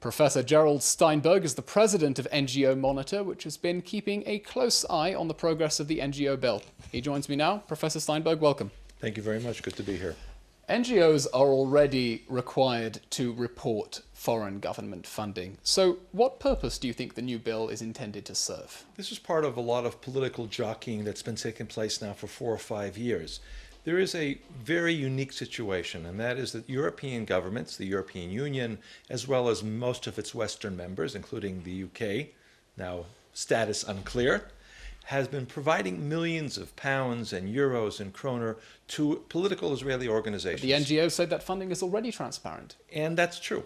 Professor Gerald Steinberg is the president of NGO Monitor, which has been keeping a close eye on the progress of the NGO Bill. He joins me now. Professor Steinberg, welcome. Thank you very much. Good to be here. NGOs are already required to report foreign government funding. So what purpose do you think the new bill is intended to serve? This is part of a lot of political jockeying that's been taking place now for 4 or 5 years. There is a very unique situation, and that is that European governments, the European Union, as well as most of its Western members, including the UK, now status unclear, has been providing millions of pounds and euros and kroner to political Israeli organizations. But the NGOs say that funding is already transparent. And that's true.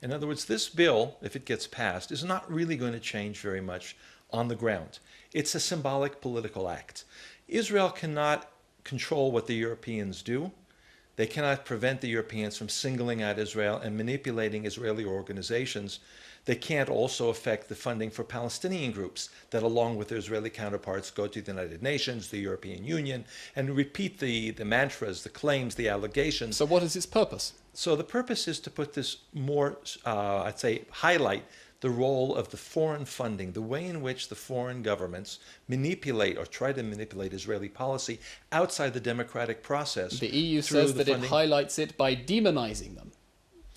In other words, this bill, if it gets passed, is not really going to change very much on the ground. It's a symbolic political act. Israel cannot control what the Europeans do. They cannot prevent the Europeans from singling out Israel and manipulating Israeli organizations. They can't also affect the funding for Palestinian groups that, along with their Israeli counterparts, go to the United Nations, the European Union, and repeat the mantras, the claims, the allegations. So what is its purpose? So the purpose is to put this more, I'd say, highlight the role of the foreign funding, the way in which the foreign governments manipulate or try to manipulate Israeli policy outside the democratic process. The EU says that it highlights it by demonizing them.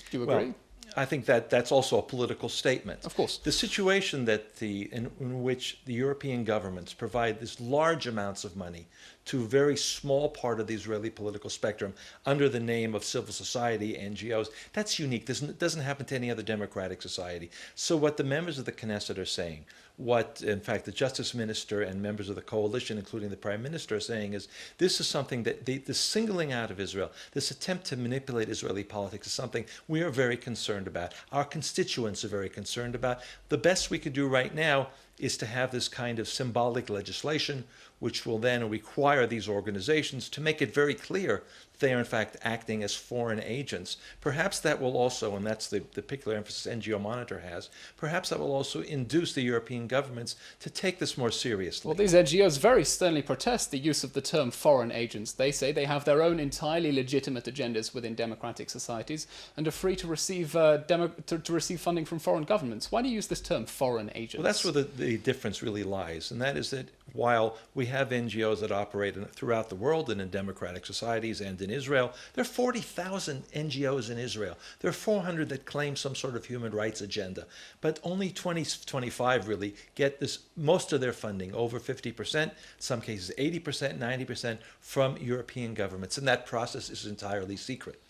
Do you agree? Well, I think that that's also a political statement. Of course. The situation that in which the European governments provide these large amounts of money to a very small part of the Israeli political spectrum under the name of civil society, NGOs, that's unique. This doesn't happen to any other democratic society. So what the members of the Knesset are saying, what, in fact, the Justice Minister and members of the coalition, including the Prime Minister, are saying is this is something that the singling out of Israel, this attempt to manipulate Israeli politics is something we are very concerned about. Our constituents are very concerned about. The best we could do right now is to have this kind of symbolic legislation, which will then require these organizations to make it very clear they are in fact acting as foreign agents. Perhaps that will also, and that's the particular emphasis NGO Monitor has, perhaps that will also induce the European governments to take this more seriously. Well, these NGOs very sternly protest the use of the term foreign agents. They say they have their own entirely legitimate agendas within democratic societies and are free to receive receive funding from foreign governments. Why do you use this term foreign agents? Well, that's where the difference really lies, and that is that while we have NGOs that operate throughout the world and in democratic societies and in Israel, there are 40,000 NGOs in Israel. There are 400 that claim some sort of human rights agenda, but only 25 really get most of their funding, over 50%, some cases 80%, 90% from European governments, and that process is entirely secret.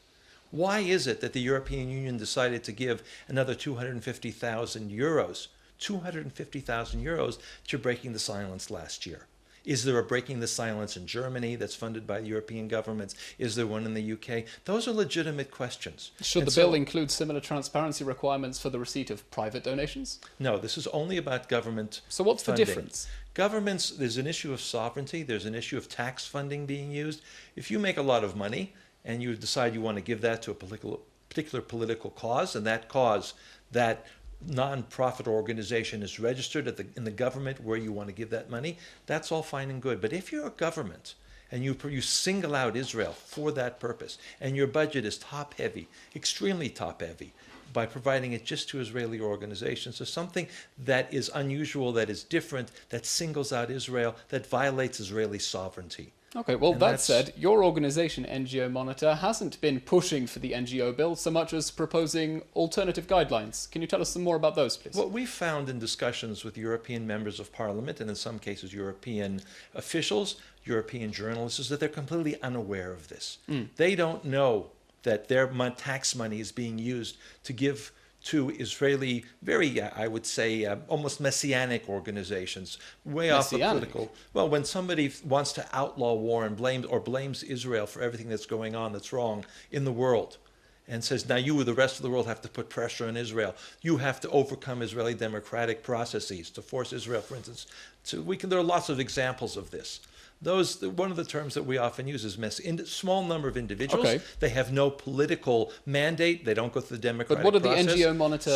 Why is it that the European Union decided to give another 250,000 euros, 250,000 euros to Breaking the Silence last year? Is there a Breaking the Silence in Germany that's funded by the European governments? Is there one in the UK? Those are legitimate questions. Should the bill include similar transparency requirements for the receipt of private donations? No, this is only about government So what's funding. the difference? Governments, there's an issue of sovereignty, there's an issue of tax funding being used. If you make a lot of money and you decide you want to give that to a particular political cause, and that cause, that non-profit organization is registered in the government where you want to give that money, that's all fine and good. But if you're a government and you single out Israel for that purpose, and your budget is top-heavy, extremely top-heavy, by providing it just to Israeli organizations, there's something that is unusual, that is different, that singles out Israel, that violates Israeli sovereignty. Okay, well, that said, your organization, NGO Monitor, hasn't been pushing for the NGO bill so much as proposing alternative guidelines. Can you tell us some more about those, please? What we found in discussions with European members of parliament, and in some cases European officials, European journalists, is that they're completely unaware of this. They don't know that their tax money is being used to give to Israeli, very, I would say, almost messianic organizations, way off the political. Well, when somebody wants to outlaw war and blames Israel for everything that's going on that's wrong in the world, and says, now you, the rest of the world, have to put pressure on Israel. You have to overcome Israeli democratic processes to force Israel, for instance. There are lots of examples of this. One of the terms that we often use is small number of individuals. Okay. They have no political mandate. They don't go through the democratic process. But what are the NGO Monitor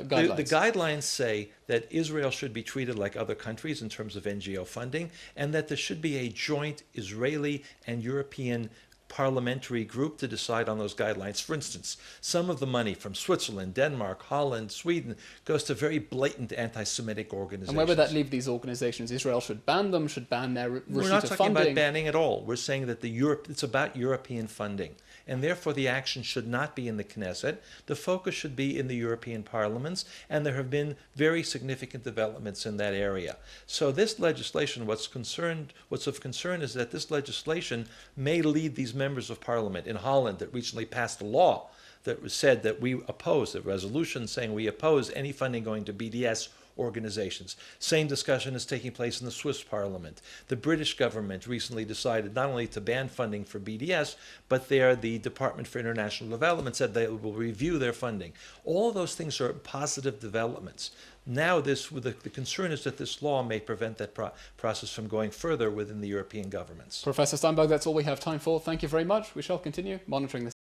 guidelines? The guidelines say that Israel should be treated like other countries in terms of NGO funding, and that there should be a joint Israeli and European parliamentary group to decide on those guidelines. For instance, some of the money from Switzerland, Denmark, Holland, Sweden goes to very blatant anti-Semitic organizations. And where would that leave these organizations? Israel should ban them, should ban their receipt of funding? We're not talking about banning at all. We're saying that it's about European funding. And therefore the action should not be in the Knesset. The focus should be in the European parliaments, and there have been very significant developments in that area. So this legislation, what's of concern is that this legislation may lead these members of parliament in Holland that recently passed a law that said that we oppose, a resolution saying we oppose any funding going to BDS organizations. Same discussion is taking place in the Swiss parliament. The British government recently decided not only to ban funding for BDS, but the Department for International Development said they will review their funding. All of those things are positive developments. Now the concern is that this law may prevent that process from going further within the European governments. Professor Steinberg, that's all we have time for. Thank you very much. We shall continue monitoring this.